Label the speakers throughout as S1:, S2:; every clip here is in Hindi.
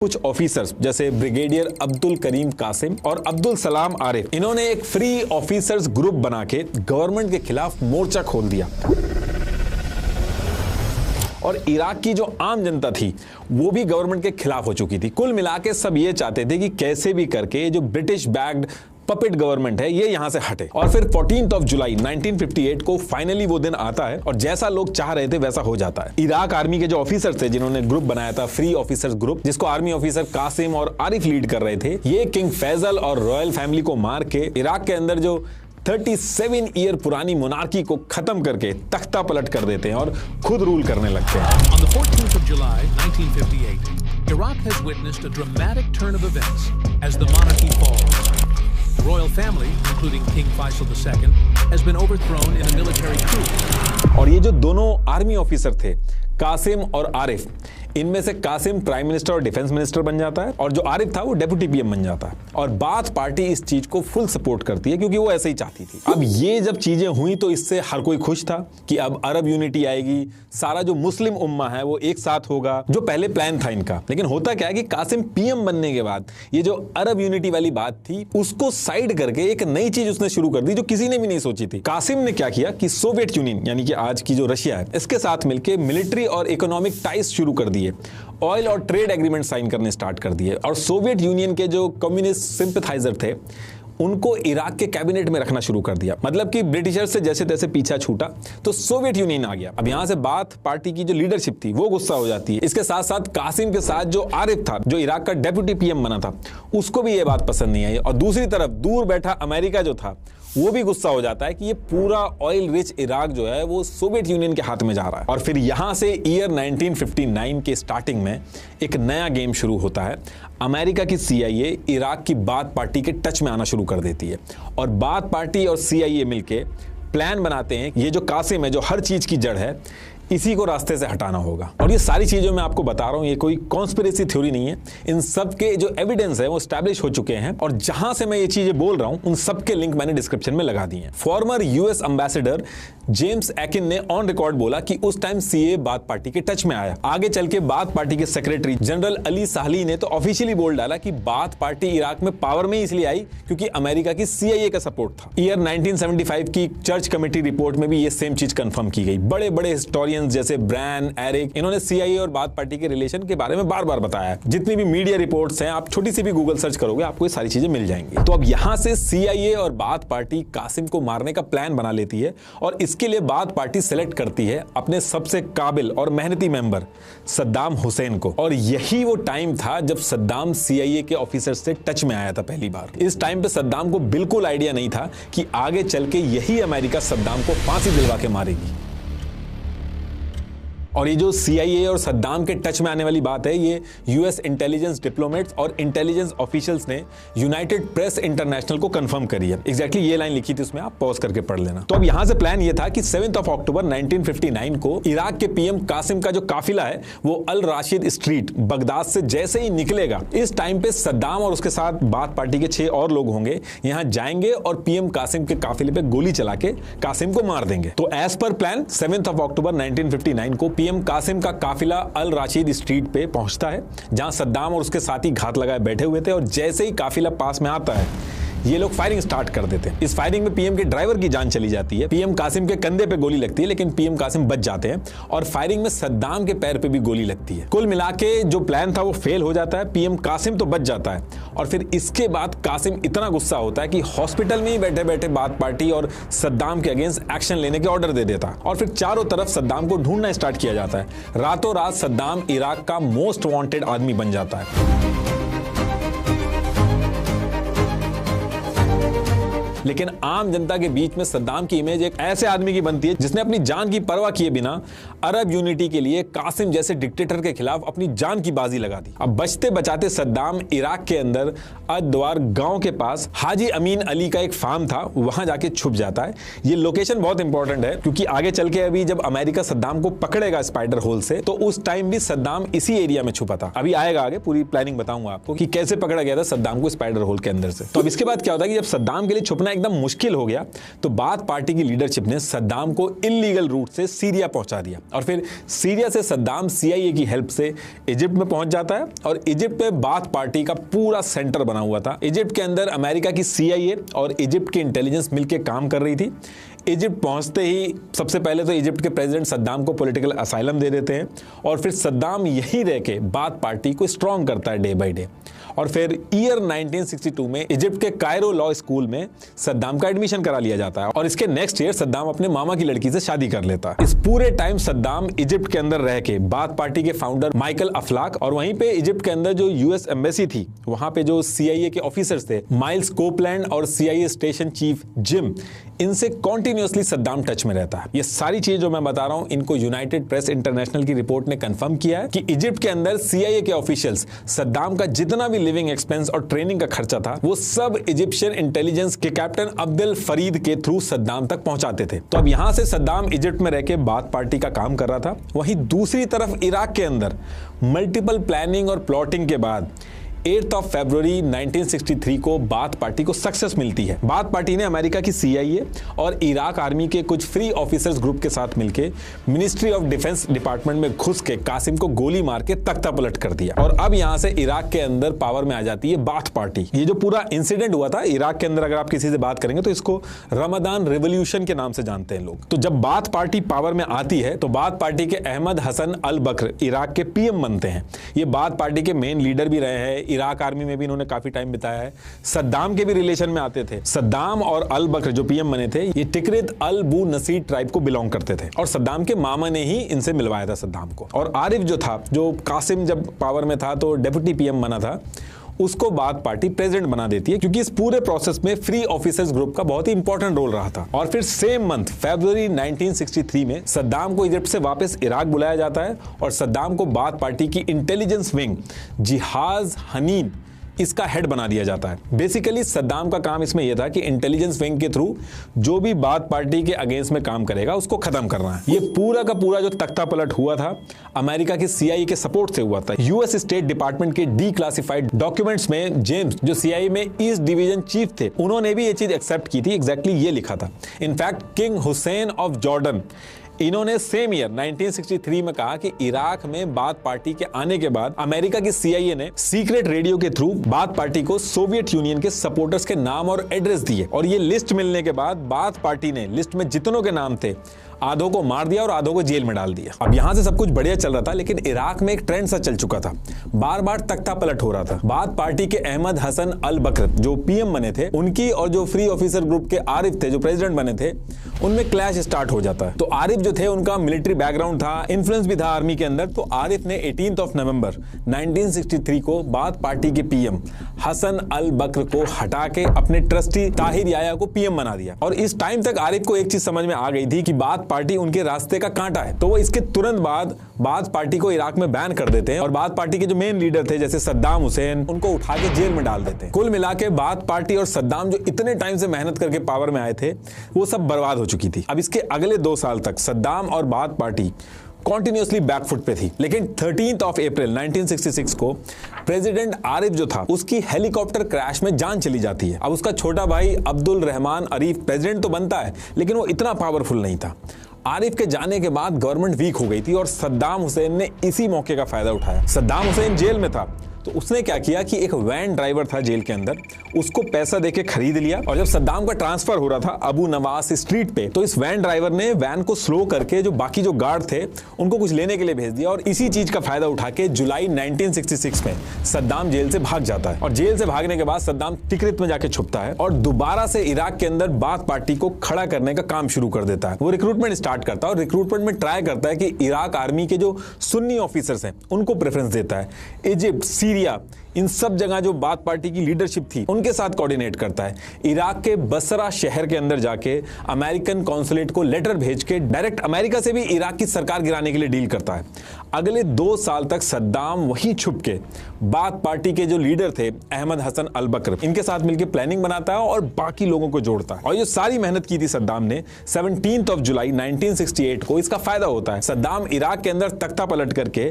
S1: कुछ ऑफिसर्स जैसे ब्रिगेडियर अब्दुल करीम कासिम और अब्दुल सलाम आरिफ, इन्होंने एक फ्री ऑफिसर्स ग्रुप बना के गवर्नमेंट के खिलाफ मोर्चा खोल दिया। और इराक की जो आम जनता थी वो भी गवर्नमेंट के खिलाफ हो चुकी थी। कुल मिला के सब ये चाहते थे कि कैसे भी करके जो ब्रिटिश बैक्ड पपेट गवर्नमेंट है ये यहां से हटे। और फिर 14 जुलाई 1958 को फाइनली वो दिन आता है और जैसा लोग चाह रहे थे वैसा हो जाता है। इराक आर्मी के जो ऑफिसर थे जिन्होंने ग्रुप बनाया था फ्री ऑफिसर्स ग्रुप, जिसको आर्मी ऑफिसर कासिम और आरिफ लीड कर रहे थे, ये किंग फैजल और रॉयल फैमिली को मार के इराक के अंदर जो 37 ईयर पुरानी मोनार्की को खत्म करके तख्ता पलट कर देते हैं और खुद रूल करने लगते हैं।
S2: On the 14th of July 1958, Iraq has witnessed a dramatic turn of events as the monarchy falls. The royal family, including King Faisal II, has been overthrown in a military coup.
S1: और ये जो दोनों आर्मी ऑफिसर थे कासिम और आरिफ, इनमें से कासिम प्राइम मिनिस्टर और डिफेंस मिनिस्टर बन जाता है और जो आरिफ था वो डेप्यूटी पीएम बन जाता है। और बाथ पार्टी इस चीज को फुल सपोर्ट करती है क्योंकि वो ऐसे ही चाहती थी। अब ये जब चीजें हुई तो इससे हर कोई खुश था कि अब अरब यूनिटी आएगी, सारा जो मुस्लिम उम्मा है वो एक साथ होगा, जो पहले प्लान था इनका। लेकिन होता क्या है कि कासिम पीएम बनने के बाद ये जो अरब यूनिटी वाली बात थी उसको साइड करके एक नई चीज उसने शुरू कर दी जो किसी ने भी नहीं सोची थी। कासिम ने क्या किया कि सोवियत यूनियन यानी कि आज की जो रशिया है इसके साथ मिलकर मिलिट्री और इकोनॉमिक टाइज शुरू कर दिए, ऑयल और ट्रेड एग्रीमेंट साइन करने स्टार्ट कर दिए। और सोवियत यूनियन के जो कम्युनिस्ट सिंपैथाइजर थे उनको इराक के कैबिनेट में रखना शुरू कर दिया। मतलब कि ब्रिटिशर्स से जैसे तैसे पीछा छूटा तो सोवियत यूनियन आ गया। अब यहां से बाथ पार्टी की जो लीडरशिप थी वो गुस्सा हो जाती है। इसके साथ साथ कासिम के साथ जो आरिफ था जो इराक का डेप्यूटी पीएम बना था उसको भी ये बात पसंद नहीं आई। और दूसरी तरफ दूर बैठा अमेरिका जो था वो भी गुस्सा हो जाता है कि ये पूरा ऑयल रिच इराक जो है वो सोवियत यूनियन के हाथ में जा रहा है। और फिर यहां से ईयर 1959 के स्टार्टिंग में एक नया गेम शुरू होता है। अमेरिका की CIA इराक की बाथ पार्टी के टच में आना शुरू कर देती है और बाथ पार्टी और CIA मिलके प्लान बनाते हैं ये जो कासिम है जो हर चीज की जड़ है इसी को रास्ते से हटाना होगा। और ये सारी चीजें मैं आपको बता रहा हूं, ये कोई कॉन्स्पिरेसी थ्योरी नहीं है। इन सब के जो एविडेंस है वो एस्टैब्लिश हो चुके हैं और जहां से मैं ये चीजें बोल रहा हूं उन सब के लिंक मैंने डिस्क्रिप्शन में लगा दिए हैं। Farmer US ambassador James Eakin ने ऑन रिकॉर्ड बोला कि उस टाइम CA बाथ पार्टी के टच में आया। आगे चल के बाथ पार्टी के सेक्रेटरी जनरल अली साहली ने तो ऑफिशियली बोल डाला कि बाथ पार्टी इराक में पावर में इसलिए आई क्योंकि अमेरिका की CIA का सपोर्ट था। ईयर 1975 की चर्च कमेटी रिपोर्ट में भी ये सेम चीज कंफर्म की गई। बड़े बड़े हिस्टोरियन जैसे ब्रैन, एरिक, इन्होंने CIA और बाथ पार्टी के रिलेशन के बारे में बार बार बताया है। जितनी भी मीडिया रिपोर्ट्स हैं आप छोटी सी भी गूगल सर्च करोगे आपको ये सारी चीजें मिल जाएंगी। तो अब यहां से CIA और बाथ पार्टी कासिम को मारने का प्लान बना लेती है और इसके लिए बाथ पार्टी सेलेक्ट करती है अपने सबसे काबिल और मेहनती मेंबर सद्दाम हुसैन को। और यही वो टाइम था जब सद्दाम CIA के ऑफिसर से टच में आया था पहली बार। इस टाइम पे सद्दाम को बिल्कुल आइडिया नहीं था कि आगे चल के यही अमेरिका सद्दाम को फांसी दिलवा के मारेगी। और ये जो CIA और सद्दाम के टच में आने वाली बात है ये US इंटेलिजेंस डिप्लोमेट्स और इंटेलिजेंस ऑफिशियल्स ने यूनाइटेड प्रेस इंटरनेशनल को कंफर्म करी है। एग्जैक्टली ये लाइन लिखी थी उसमें, आप पॉज करके पढ़ लेना। तो अब यहां से प्लान ये था कि 7 अक्टूबर 1959 को इराक के पीएम कासिम का जो काफिला है वो अल राशिद स्ट्रीट बगदाद से जैसे ही निकलेगा इस टाइम पे सद्दाम और उसके साथ बाथ पार्टी के 6 और लोग होंगे, यहां जाएंगे और पीएम कासिम के काफिले पे गोली चला के कासिम को मार देंगे। तो एज पर प्लान 7 अक्टूबर 1959 को पीएम कासिम का काफिला अल राशिद स्ट्रीट पे पहुंचता है जहां सद्दाम और उसके साथी घात लगाए बैठे हुए थे। और जैसे ही काफिला पास में आता है ये लोग फायरिंग स्टार्ट कर देते हैं। इस फायरिंग में पीएम के ड्राइवर की जान चली जाती है। पीएम कासिम के कंधे पे गोली लगती है लेकिन पीएम कासिम बच जाते हैं और फायरिंग में सद्दाम के पैर पे भी गोली लगती है। कुल मिला के जो प्लान था वो फेल हो जाता है। पीएम कासिम तो बच जाता है और फिर इसके बाद कासिम इतना गुस्सा होता है कि हॉस्पिटल में ही बैठे बैठे बाथ पार्टी और सद्दाम के अगेंस्ट एक्शन लेने के ऑर्डर दे देता है। और फिर चारों तरफ सद्दाम को ढूंढना स्टार्ट किया जाता है। रातों रात सद्दाम इराक का मोस्ट वांटेड आदमी बन जाता है। लेकिन आम जनता के बीच में सद्दाम की इमेज एक ऐसे आदमी की बनती है जिसने अपनी जान की परवाह किए बिना अरब यूनिटी के लिए कासिम जैसे डिक्टेटर के खिलाफ अपनी जान की बाजी लगा दी। अब बचते बचाते सद्दाम इराक के अंदर अद्वार गांव के पास हाजी अमीन अली का एक फार्म था वहां जाके छुप जाता है। ये लोकेशन बहुत इंपॉर्टेंट है क्योंकि आगे चल के अभी जब अमेरिका सद्दाम को पकड़ेगा स्पाइडर होल से तो उस टाइम भी सद्दाम इसी एरिया में छुपा था। अभी आएगा आगे पूरी प्लानिंग बताऊंगा आपको कि कैसे पकड़ा गया था सद्दाम को स्पाइडर होल के अंदर से। तो अब इसके बाद क्या होता है कि जब सद्दाम के लिए छुपना मिलना एकदम मुश्किल हो गया तो बाथ पार्टी की लीडरशिप ने सद्दाम को इल्लीगल रूट से सीरिया पहुंचा दिया और फिर सीरिया से सद्दाम CIA की हेल्प से इजिप्ट में पहुंच जाता है और इजिप्ट में बाथ पार्टी का पूरा सेंटर बना हुआ था। इजिप्ट के अंदर अमेरिका की CIA और इजिप्ट की इंटेलिजेंस मिलकर काम कर रही थी। इजिप्ट पहुंचते ही सबसे पहले तो इजिप्ट के प्रेसिडेंट सद्दाम को पॉलिटिकल असाइलम दे देते हैं और फिर सद्दाम यहीं रह के बाथ पार्टी को स्ट्रॉन्ग करता है डे बाय डे। और फिर ईयर 1962 में इजिप्ट के कायरो लॉ स्कूल में सद्दाम का एडमिशन करा लिया जाता है और इसके नेक्स्ट ईयर सद्दाम अपने मामा की लड़की से शादी कर लेता है। इस पूरे टाइम सद्दाम इजिप्ट के अंदर रह के बाथ पार्टी के फाउंडर माइकल अफलाक और वहीं पे इजिप्ट के अंदर जो US एम्बेसी थी वहां पे जो CIA के ऑफिसर्स थे माइल्स कोपलैंड और CIA स्टेशन चीफ जिम, इनसे कॉन्टिन्यूअसली सद्दाम टच में रहता है। ये सारी चीजें जो मैं बता रहा हूं इनको यूनाइटेड प्रेस इंटरनेशनल की रिपोर्ट ने कंफर्म किया है कि इजिप्ट के अंदर CIA के ऑफिशियल्स सद्दाम का जितना भी लिविंग एक्सपेंस और ट्रेनिंग का खर्चा था वो सब इजिप्शियन इंटेलिजेंस के कैप्टन अब्दुल फरीद के थ्रू सद्दाम तक पहुंचाते थे। तो अब यहां से सद्दाम इजिप्ट में रह के बाथ पार्टी का काम कर रहा था। वहीं दूसरी तरफ इराक के अंदर मल्टीपल प्लानिंग और प्लॉटिंग के बाद 8 फरवरी 1963 को बाथ पार्टी को सक्सेस मिलती है। बाथ पार्टी ने अमेरिका की CIA और इराक आर्मी के कुछ फ्री ऑफिसर्स ग्रुप के साथ मिलकर मिनिस्ट्री ऑफ डिफेंस डिपार्टमेंट में घुस के कासिम को गोली मार के तख्ता पलट कर दिया और अब यहां से इराक के अंदर पावर में आ जाती है बाथ पार्टी। ये जो पूरा इंसिडेंट हुआ था इराक के अंदर, अगर आप किसी से बात करेंगे तो इसको रमदान रेवोल्यूशन के नाम से जानते हैं लोग। तो जब बाथ पार्टी पावर में आती है तो बाथ पार्टी के अहमद हसन अल बकर इराक के PM बनते हैं। ये बाथ पार्टी के मेन लीडर भी रहे हैं, इराक आर्मी में भी इन्होंने काफी टाइम बिताया है। सद्दाम के भी रिलेशन में आते थे। सद्दाम और अल बकर जो PM बने थे ये तिकरित अल बू नसीर ट्राइब को बिलोंग करते थे और सद्दाम के मामा ने ही इनसे मिलवाया था सद्दाम को। और आरिफ जो था, जो कासिम जब पावर में था तो डेप्यूटी PM बना था, उसको बाथ पार्टी प्रेसिडेंट बना देती है क्योंकि इस पूरे प्रोसेस में फ्री ऑफिसर्स ग्रुप का बहुत ही इंपॉर्टेंट रोल रहा था। और फिर सेम मंथ फरवरी 1963 में सद्दाम को इजिप्ट से वापस इराक बुलाया जाता है और सद्दाम को बाथ पार्टी की इंटेलिजेंस विंग जिहाज हनीन इसका हेड बना दिया जाता है। बेसिकली सद्दाम का काम इसमें यह था कि इंटेलिजेंस विंग के थ्रू जो भी बाथ पार्टी के अगेंस्ट में काम करेगा उसको खत्म करना है। ये पूरा का पूरा जो तख्ता पलट हुआ था अमेरिका के CIA के सपोर्ट से हुआ था। US स्टेट डिपार्टमेंट के डीक्लासिफाइड डॉक्यूमेंट्स में जेम्स जो CIA में ईस्ट डिवीजन चीफ थे उन्होंने भी ये चीज एक्सेप्ट की थी। एग्जैक्टली ये लिखा था। In fact king Hussain of Jordan इन्होंने सेम ईयर 1963 में कहा कि इराक में बाथ पार्टी के आने के बाद अमेरिका की CIA ने सीक्रेट रेडियो के थ्रू बाथ पार्टी को सोवियत यूनियन के सपोर्टर्स के नाम और एड्रेस दिए और ये लिस्ट मिलने के बाद बाथ पार्टी ने लिस्ट में जितनों के नाम थे आधों को मार दिया और आधों को जेल में डाल दिया। अब यहां से सब कुछ बढ़िया चल रहा था लेकिन इराक में एक ट्रेंड सा चल चुका था, बार बार तख्ता पलट हो रहा था। बाथ पार्टी के अहमद हसन अल बकर जो PM बने थे उनकी और जो फ्री ऑफिसर ग्रुप के आरिफ थे जो प्रेसिडेंट बने थे उनमें क्लैश स्टार्ट हो जाता है। तो आरिफ जो थे उनका मिलिट्री बैकग्राउंड था, इन्फ्लुएंस भी था आर्मी के अंदर। तो आरिफ ने 18 नवंबर 1963 को बाथ पार्टी के PM हसन अल बकर को हटा के अपने ट्रस्टी ताहिर याया को PM बना दिया। और इस टाइम तक आरिफ को एक चीज समझ में आ गई थी कि बाथ पार्टी उनके रास्ते का कांटा है। तो वो इसके तुरंत बाद बाथ पार्टी को इराक में बैन कर देते हैं और बाथ पार्टी के जो मेन लीडर थे जैसे सद्दाम हुसैन उनको उठा के जेल में डाल देते हैं। कुल मिला के बाथ पार्टी और सद्दाम जो इतने टाइम से मेहनत करके पावर में आए थे वो सब बर्बाद हो चुकी थी। अब इसके अगले 2 साल तक सद्दाम और बाथ पार्टी कॉन्टिन्यूसली बैकफुट पे थी। लेकिन 13 अप्रैल 1966 को प्रेसिडेंट आरिफ जो था उसकी हेलीकॉप्टर क्रैश में जान चली जाती है। अब उसका छोटा भाई अब्दुल रहमान अरीफ प्रेसिडेंट तो बनता है लेकिन वो इतना पावरफुल नहीं था। आरिफ के जाने के बाद गवर्नमेंट वीक हो गई थी और सद्दाम हुसैन ने इसी मौके का फायदा उठाया। सद्दाम हुसैन जेल में था तो उसने क्या किया कि एक वैन ड्राइवर था जेल के अंदर, उसको पैसा देके खरीद लिया और जब सद्दाम का ट्रांसफर हो रहा था अबू नवास स्ट्रीट पे तो इस वैन ड्राइवर ने वैन को स्लो करके जो बाकी जो गार्ड थे उनको कुछ लेने के लिए भेज दिया और इसी चीज का फायदा उठा के जुलाई 1966 में सद्दाम जेल से भाग जाता है। और जेल से भागने के बाद सद्दाम तिकरित में जाके छुपता है और दोबारा से इराक के अंदर बाथ पार्टी को खड़ा करने का काम शुरू कर देता है। वो रिक्रूटमेंट स्टार्ट करता है और रिक्रूटमेंट में ट्राई करता है कि इराक आर्मी के जो सुन्नी ऑफिसर्स हैं उनको प्रेफरेंस देता है। इजिप्ट, सीरिया, इन सब जगह जो बाथ पार्टी की लीडरशिप थी उनके साथ कोऑर्डिनेट करता है। इराक के बसरा शहर के अंदर जाके अमेरिकन कॉन्सुलेट को लेटर भेज के डायरेक्ट अमेरिका से भी इराक की सरकार गिराने के लिए डील करता है। अगले 2 साल तक सद्दाम वहीं छुप के बाथ पार्टी के जो लीडर थे अहमद हसन अल बकर, इनके साथ मिलकर प्लानिंग बनाता है और बाकी लोगों को जोड़ता है। और ये सारी मेहनत की थी सद्दाम ने, 17 जुलाई 1968 को इसका फायदा होता है। सद्दाम इराक के अंदर तख्ता पलट करके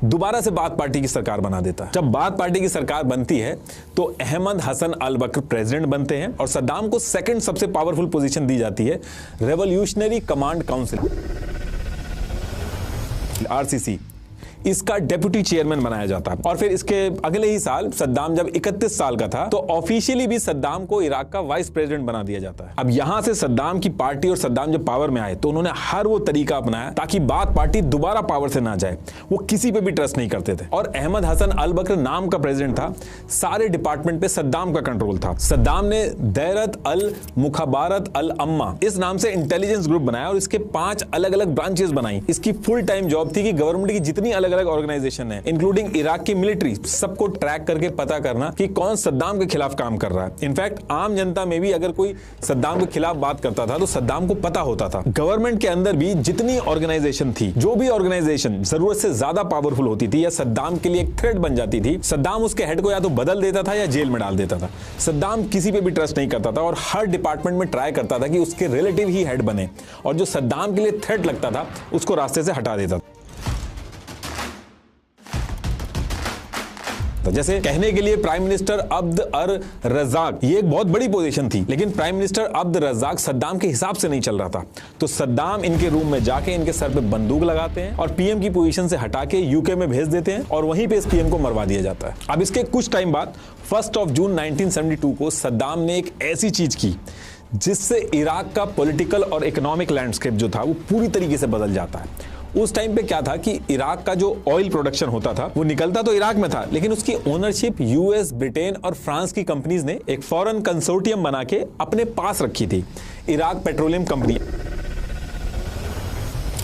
S1: दोबारा से बाथ पार्टी की सरकार बना देता है। जब बाथ पार्टी की सरकार बनती है तो अहमद हसन अल बकर प्रेसिडेंट बनते हैं और सद्दाम को सेकंड सबसे पावरफुल पोजीशन दी जाती है, रेवोल्यूशनरी कमांड काउंसिल RCC, इसका डेप्यूटी चेयरमैन बनाया जाता है। और फिर इसके अगले ही साल सद्दाम जब 31 साल का था तो ऑफिशियली भी सद्दाम को इराक का वाइस प्रेसिडेंट बना दिया जाता है। अब यहां से सद्दाम की पार्टी और सद्दाम जब पावर में आए तो उन्होंने हर वो तरीका अपनाया ताकि बाथ पार्टी दोबारा पावर से ना जाए। वो किसी पे भी ट्रस्ट नहीं करते थे और अहमद हसन अल बकर नाम का प्रेसिडेंट था, सारे डिपार्टमेंट पे सद्दाम का कंट्रोल था। सद्दाम ने दैरत अल मुखबारत अल अम्मा इस नाम से इंटेलिजेंस ग्रुप बनाया और इसके 5 अलग अलग ब्रांचेस बनाई। इसकी फुल टाइम जॉब थी कि गवर्नमेंट की जितनी अलग अलग ऑर्गेनाइजेशन है इंक्लूडिंग इराक की मिलिट्री, सबको ट्रैक करके पता करना कि कौन सद्दाम के खिलाफ काम कर रहा है। इनफैक्ट आम जनता में भी अगर कोई सद्दाम के खिलाफ बात करता था तो सद्दाम को पता होता था। गवर्नमेंट के अंदर भी जितनी ऑर्गेनाइजेशन थी, जो भी ऑर्गेनाइजेशन जरूरत से ज्यादा पावरफुल होती थी या सद्दाम के लिए एक थ्रेट बन जाती थी, सद्दाम उसके हेड को या तो बदल देता था या जेल में डाल देता था। सद्दाम किसी पे भी ट्रस्ट नहीं करता था और हर डिपार्टमेंट में ट्राई करता था कि उसके रिलेटिव ही हेड बने और जो सद्दाम के लिए थ्रेट लगता था उसको रास्ते से हटा देता था। जैसे कहने के लिए प्राइम मिनिस्टर अब्द अर रज़ाक, ये एक बहुत बड़ी पोजीशन थी, लेकिन प्राइम मिनिस्टर अब्द रज़ाक सद्दाम के हिसाब से नहीं चल रहा था। तो सद्दाम इनके रूम में जाके इनके सर पे बंदूक लगाते हैं और पीएम की पोजीशन से हटा के यूके में भेज देते हैं और वहीं पे इस पीएम को मरवा दिया जाता है। अब इसके कुछ टाइम बाद 1 जून 1972 को सद्दाम ने एक ऐसी चीज की जिससे इराक का पॉलिटिकल और इकोनॉमिक लैंडस्केप जो था वो पूरी तरीके से बदल जाता है। उस टाइम पे क्या था कि इराक का जो ऑयल प्रोडक्शन होता था वो निकलता तो इराक में था, लेकिन उसकी ओनरशिप यूएस, ब्रिटेन और फ्रांस की कंपनीज ने एक फॉरेन कंसोर्टियम बना के अपने पास रखी थी, इराक पेट्रोलियम कंपनी,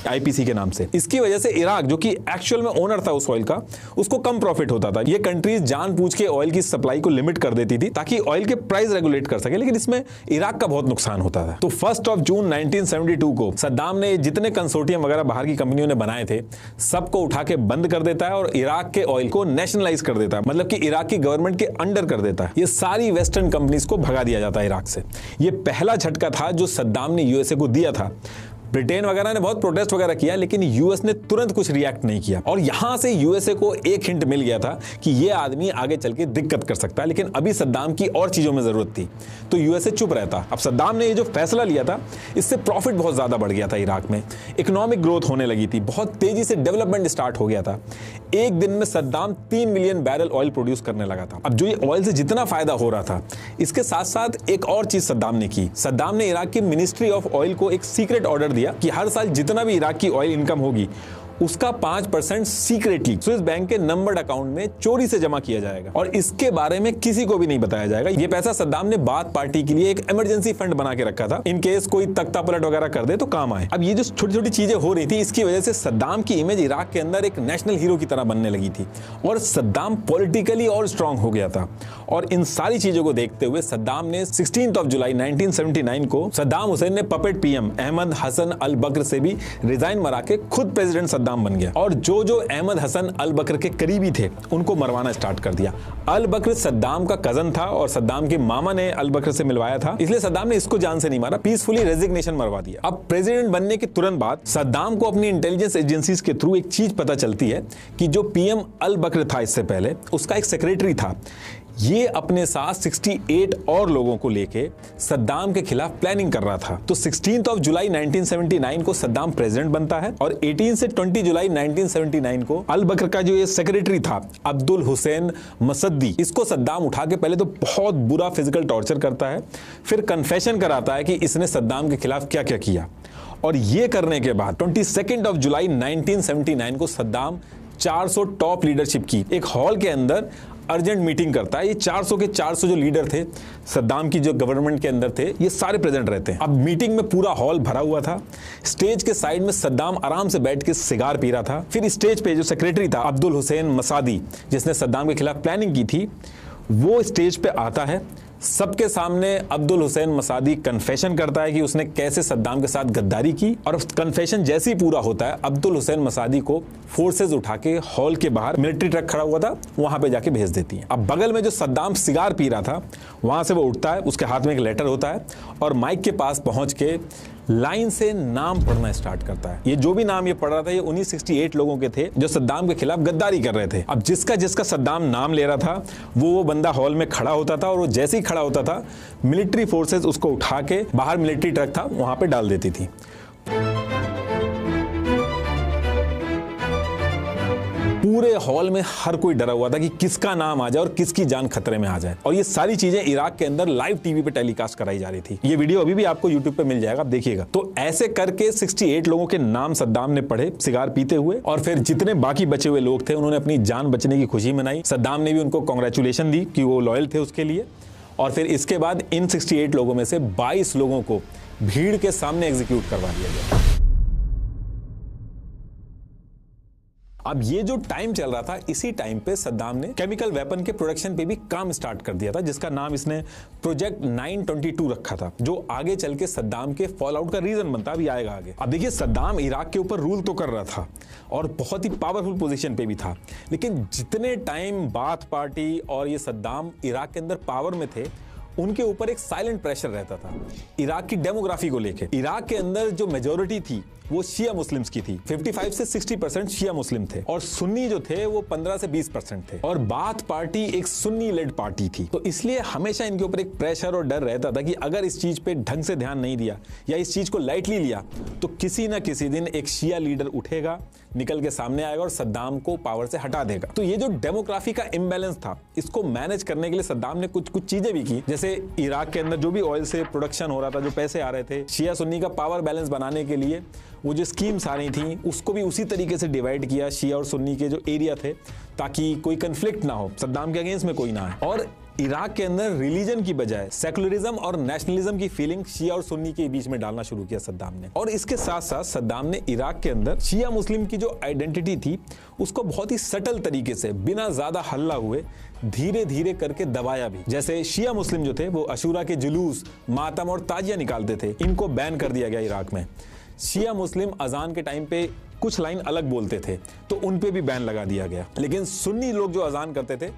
S1: IPC के नाम से। इसकी वजह से इराक जो कि एक्चुअल में ओनर था उस ऑयल का, उसको कम प्रॉफिट होता था। ये कंट्रीज जानबूझ के ऑयल की सप्लाई को लिमिट कर देती थी ताकि ऑयल के प्राइस रेगुलेट कर सके, लेकिन इसमें इराक का बहुत नुकसान होता था। तो 1 जून 1972 को सद्दाम ने जितने कंसोर्टियम वगैरह बाहर की कंपनियों ने बनाए थे सबको उठा के बंद कर देता है और इराक के ऑयल को नेशनलाइज कर देता है, मतलब कि इराक की गवर्नमेंट के अंडर कर देता है। ये सारी वेस्टर्न कंपनीज को भगा दिया जाता है इराक से। ये पहला झटका था जो सद्दाम ने यूएसए को दिया था। ब्रिटेन वगैरह ने बहुत प्रोटेस्ट वगैरह किया, लेकिन यूएस ने तुरंत कुछ रिएक्ट नहीं किया और यहां से यूएसए को एक हिंट मिल गया था कि ये आदमी आगे चल के दिक्कत कर सकता है, लेकिन अभी सद्दाम की और चीजों में जरूरत थी तो यूएसए चुप रहता। अब सद्दाम ने ये जो फैसला लिया था इससे प्रॉफिट बहुत ज्यादा बढ़ गया था इराक में, इकोनॉमिक ग्रोथ होने लगी थी, बहुत तेजी से डेवलपमेंट स्टार्ट हो गया था। एक दिन में Saddam 3 million barrel oil produce करने लगा था। अब जो ये ऑयल से जितना फायदा हो रहा था, इसके साथ साथ एक और चीज सद्दाम ने की। सद्दाम ने इराक की मिनिस्ट्री ऑफ ऑयल को एक सीक्रेट ऑर्डर दिया कि हर साल जितना भी इराक की ऑयल इनकम होगी उसका 5% सीक्रेटली स्विस बैंक के नंबर्ड अकाउंट में चोरी से जमा किया जाएगा और इसके बारे में किसी को भी नहीं बताया जाएगा। ये पैसा सद्दाम ने बाथ पार्टी के लिए एक इमरजेंसी फंड बना के रखा था, इन केस कोई तख्ता पलट वगैरह कर दे तो काम आए। अब ये जो छोटी छोटी चीजें हो रही थी इसकी वजह से सद्दाम की इमेज इराक के अंदर एक नेशनल हीरो की तरह बनने लगी थी और सद्दाम पॉलिटिकली और स्ट्रांग हो गया था। और इन सारी चीजों को देखते हुए सद्दाम ने 16 जुलाई 1979 को सद्दाम हुसैन ने पपेट पीएम अहमद हसन अल बकर से भी रिजाइन मरा के खुद प्रेसिडेंट सद्दाम बन गया और जो जो अहमद हसन अल बकर के करीबी थे उनको मरवाना स्टार्ट कर दिया। अल बकर सद्दाम का कजन था और सद्दाम के मामा ने अल बकर से मिलवाया था, इसलिए सद्दाम ने इसको जान से नहीं मारा, पीसफुली रेजिग्नेशन मरवा दिया। अब प्रेसिडेंट बनने के तुरंत बाद सद्दाम को अपनी इंटेलिजेंस एजेंसीज के थ्रू एक चीज पता चलती है कि जो पीएम अल बकर था इससे पहले उसका एक सेक्रेटरी था, ये अपने साथ 68 और लोगों को लेके सद्दाम के खिलाफ प्लानिंग कर रहा था। तो 16 जुलाई 1979 को सद्दाम प्रेसिडेंट बनता है और 18 से 20 जुलाई 1979 को अल बकर का जो ये सेक्रेटरी था अब्दुल हुसैन मसद्दी, इसको सद्दाम उठा के पहले तो बहुत बुरा फिजिकल टॉर्चर करता है, फिर कन्फेशन कराता है कि इसने सद्दाम के खिलाफ क्या क्या किया। और ये करने के बाद 22 जुलाई 1979 को सद्दाम 400 टॉप लीडरशिप की एक हॉल के अंदर अर्जेंट मीटिंग करता है। ये 400 के 400 जो लीडर थे सद्दाम की जो गवर्नमेंट के अंदर थे ये सारे प्रेजेंट रहते हैं। अब मीटिंग में पूरा हॉल भरा हुआ था, स्टेज के साइड में सद्दाम आराम से बैठ के सिगार पी रहा था। फिर स्टेज पे जो सेक्रेटरी था अब्दुल हुसैन मसादी जिसने सद्दाम के खिलाफ प्लानिंग की थी वो स्टेज पे आता है, सबके सामने अब्दुल हुसैन मसादी कन्फेशन करता है कि उसने कैसे सद्दाम के साथ गद्दारी की, और कन्फेशन जैसे ही पूरा होता है अब्दुल हुसैन मसादी को फोर्सेज उठा के हॉल के बाहर मिलिट्री ट्रक खड़ा हुआ था वहां पे जाके भेज देती है। अब बगल में जो सद्दाम सिगार पी रहा था वहां से वो उठता है, उसके हाथ में एक लेटर होता है और माइक के पास पहुंच के लाइन से नाम पढ़ना स्टार्ट करता है। ये जो भी नाम ये पढ़ रहा था ये उन्हीं 68 लोगों के थे जो सद्दाम के खिलाफ गद्दारी कर रहे थे। अब जिसका जिसका सद्दाम नाम ले रहा था वो बंदा हॉल में खड़ा होता था, और वो जैसे ही खड़ा होता था मिलिट्री फोर्सेस उसको उठा के बाहर मिलिट्री ट्रक था वहां पे डाल देती थी। पूरे हॉल में हर कोई डरा हुआ था कि किसका नाम आ जाए और किसकी जान खतरे में आ जाए, और ये सारी चीजें इराक के अंदर लाइव टीवी पे टेलीकास्ट कराई जा रही थी। ये वीडियो अभी भी आपको यूट्यूब पे मिल जाएगा, आप देखिएगा। तो ऐसे करके 68 लोगों के नाम सद्दाम ने पढ़े सिगार पीते हुए, और फिर जितने बाकी बचे हुए लोग थे उन्होंने अपनी जान बचने की खुशी मनाई। सद्दाम ने भी उनको कांग्रेचुलेशन दी कि वो लॉयल थे उसके लिए। और फिर इसके बाद इन 68 लोगों में से 22 लोगों को भीड़ के सामने एग्जीक्यूट करवा दिया गया। अब ये जो टाइम चल रहा था, इसी टाइम पे सद्दाम ने केमिकल वेपन के प्रोडक्शन पे भी काम स्टार्ट कर दिया था, जिसका नाम इसने प्रोजेक्ट 922 रखा था, जो आगे चल के सद्दाम के फॉल आउट का रीजन बनता अभी आएगा आगे। अब देखिए सद्दाम इराक के ऊपर रूल तो कर रहा था और बहुत ही पावरफुल पोजीशन पे भी था, लेकिन जितने टाइम बाथ पार्टी और ये सद्दाम इराक के अंदर पावर में थे उनके ऊपर एक साइलेंट प्रेशर रहता था इराक की डेमोग्राफी को लेके। इराक के अंदर जो मेजॉरिटी थी वो शिया मुस्लिम्स की थी। 55 से 60% शिया मुस्लिम थे, और सुन्नी जो थे वो 15 से 20% थे, और बाथ पार्टी एक सुन्नी लेड पार्टी थी। तो इसलिए हमेशा इनके ऊपर एक प्रेशर और डर रहता था कि अगर इस चीज पे ढंग से ध्यान नहीं दिया या इस चीज को लाइटली लिया तो किसी ना किसी दिन एक शिया लीडर उठेगा, निकल के सामने आएगा और सद्दाम को पावर से हटा देगा। तो ये जो डेमोग्राफी का इम्बैलेंस था, इसको मैनेज करने के लिए सद्दाम ने कुछ चीजें भी की, जैसे इराक के अंदर जो भी ऑयल से प्रोडक्शन हो रहा था, जो पैसे आ रहे थे, शिया सुन्नी का पावर बैलेंस बनाने के लिए वो जो स्कीम्स आ रही थी उसको भी उसी तरीके से डिवाइड किया शिया और सुन्नी के जो एरिया थे, ताकि कोई कंफ्लिक्ट ना हो, सद्दाम के अगेंस्ट में कोई ना आए। और इराक के अंदर रिलीजन की बजाय सेकुलरिज्म और नेशनलिज्म की फीलिंग शिया और सुन्नी के बीच में डालना शुरू किया सद्दाम ने। और इसके साथ साथ सद्दाम ने इराक के अंदर शिया मुस्लिम की जो आइडेंटिटी थी उसको बहुत ही सटल तरीके से, बिना ज्यादा हल्ला हुए, धीरे धीरे करके दबाया भी। जैसे शिया मुस्लिम जो थे वो अशूरा के जुलूस, मातम और ताजिया निकालते थे, इनको बैन कर दिया गया इराक में। शिया मुस्लिम अजान के टाइम पे कुछ लाइन अलग बोलते थे तो उन पे भी बैन लगा दिया गया, लेकिन सुन्नी लोग जो अजान करते थे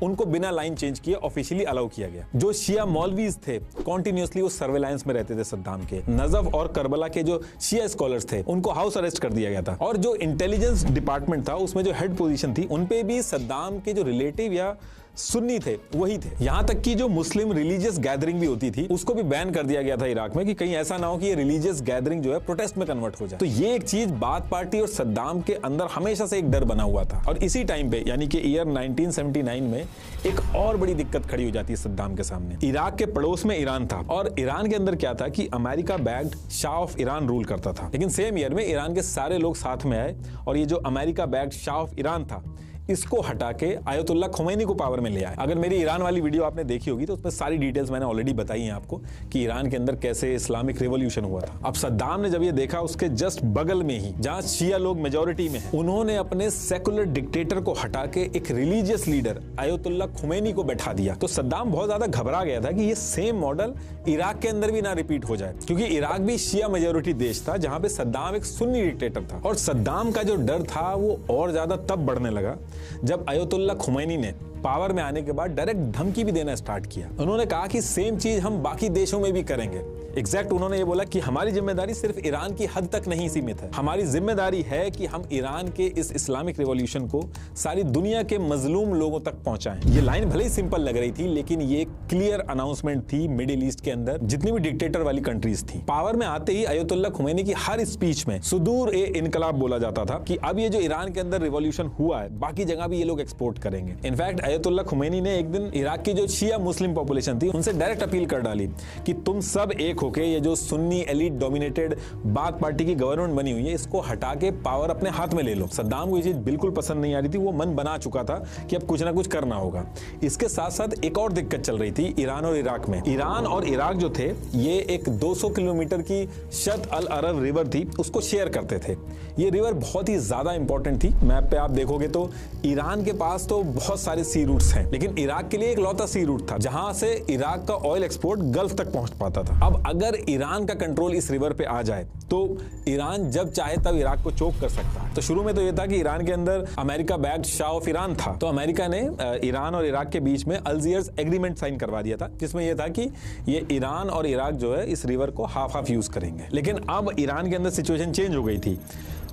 S1: उनको बिना लाइन चेंज किए ऑफिशियली अलाउ किया गया। जो शिया मौलवीज थे कॉन्टिन्यूसली वो सर्वेलांस में रहते थे सद्दाम के। नजफ और करबला के जो शिया स्कॉलर्स थे उनको हाउस अरेस्ट कर दिया गया था, और जो इंटेलिजेंस डिपार्टमेंट था उसमें जो हेड पोजीशन थी उन पे भी सद्दाम के जो रिलेटिव या सुन्नी थे वही थे। यहां तक कि जो मुस्लिम रिलीजियस गैदरिंग भी होती थी उसको भी बैन कर दिया गया था इराक में, कि कहीं ऐसा ना हो कि ये रिलीजियस गैदरिंग जो है प्रोटेस्ट में कन्वर्ट हो जाए। तो ये एक चीज बाथ पार्टी और सद्दाम के अंदर हमेशा से एक डर बना हुआ था। और इसी टाइम पे यानी कि ईयर 1979 में एक और बड़ी दिक्कत खड़ी हो जाती है सद्दाम के सामने। इराक के पड़ोस में ईरान था, और ईरान के अंदर क्या था कि America backed Shah of Iran rule करता था। लेकिन सेम ईयर में ईरान के सारे लोग साथ में आए और ये जो America backed Shah of Iran था इसको हटा के आयतुल्लाह खुमैनी को पावर में ले आए। अगर मेरी ईरान वाली वीडियो आपने देखी होगी तो उसमें सारी डिटेल्स मैंने ऑलरेडी बताई हैं आपको कि ईरान के अंदर कैसे इस्लामिक रिवॉल्यूशन हुआ था। अब सद्दाम ने जब ये देखा, उसके जस्ट बगल में ही जहां शिया लोग मेजॉरिटी में हैं, उन्होंने अपने सेकुलर डिक्टेटर को हटा के एक रिलीजियस लीडर आयतुल्लाह खुमैनी को बैठा दिया। तो सद्दाम बहुत ज्यादा घबरा गया था कि ये सेम मॉडल इराक के अंदर भी ना रिपीट हो जाए, क्योंकि इराक भी शिया मेजॉरिटी देश था जहां पे सद्दाम एक सुन्नी डिक्टेटर था। और सद्दाम का जो डर था वो और ज्यादा तब बढ़ने लगा जब आयतुल्लाह खुमैनी ने पावर में आने के बाद डायरेक्ट धमकी भी देना स्टार्ट किया। उन्होंने कहा कि सेम चीज हम बाकी देशों में भी करेंगे। एग्जैक्ट उन्होंने ये बोला कि हमारी जिम्मेदारी सिर्फ ईरान की हद तक नहीं सीमित है, हमारी जिम्मेदारी है कि हम ईरान के इस इस्लामिक रिवॉल्यूशन को सारी दुनिया के मजलूम लोगों तक पहुंचाएं। ये लाइन भले ही सिंपल लग रही थी, लेकिन ये क्लियर अनाउंसमेंट थी मिडिल ईस्ट के अंदर जितनी भी डिक्टेटर वाली कंट्रीज थी। पावर में आते ही आयतुल्लाह खुमैनी की हर स्पीच में सुदूर ए इनकलाब बोला जाता था कि अब ये जो ईरान के अंदर रिवॉल्यूशन हुआ है बाकी जगह भी ये लोग एक्सपोर्ट करेंगे। इनफैक्ट आयतुल्लाह खुमैनी ने एक दिन इराक की जो शिया मुस्लिम पॉपुलेशन थी उनसे डायरेक्ट अपील कर डाली कि तुम सब एक होके ये जो Sunni elite dominated bath party की गवर्नमेंट बनी हुई है इसको हटा के पावर अपने हाथ में ले लो। सद्दाम को ये चीज बिल्कुल पसंद नहीं आ रही थी, वो मन बना चुका था कि अब कुछ ना कुछ करना होगा। इसके साथ साथ एक और दिक्कत चल रही थी ईरान और इराक में। ईरान और इराक जो थे ये एक 200 किलोमीटर की शत अल अरब रिवर थी, उसको शेयर करते थे। ये रिवर बहुत ही ज्यादा इंपॉर्टेंट थी। मैप पे आप देखोगे तो ईरान के पास तो बहुत सारे सी सी रूट्स हैं, लेकिन इराक के लिए एक लौता सी रूट था जहां से इराक का ऑयल एक्सपोर्ट गल्फ तक पहुंच पाता था। अब अगर ईरान का कंट्रोल इस रिवर पे आ जाए तो ईरान जब चाहे तब इराक को चोक कर सकता है। तो शुरू में तो यह था कि ईरान के अंदर America backed Shah of Iran था, तो अमेरिका ने ईरान और इराक के बीच में अल्जियर्स एग्रीमेंट साइन करवा दिया था, जिसमें यह था कि ये ईरान और इराक जो है इस रिवर को हाफ हाफ यूज करेंगे। लेकिन अब ईरान के अंदर सिचुएशन चेंज हो गई थी।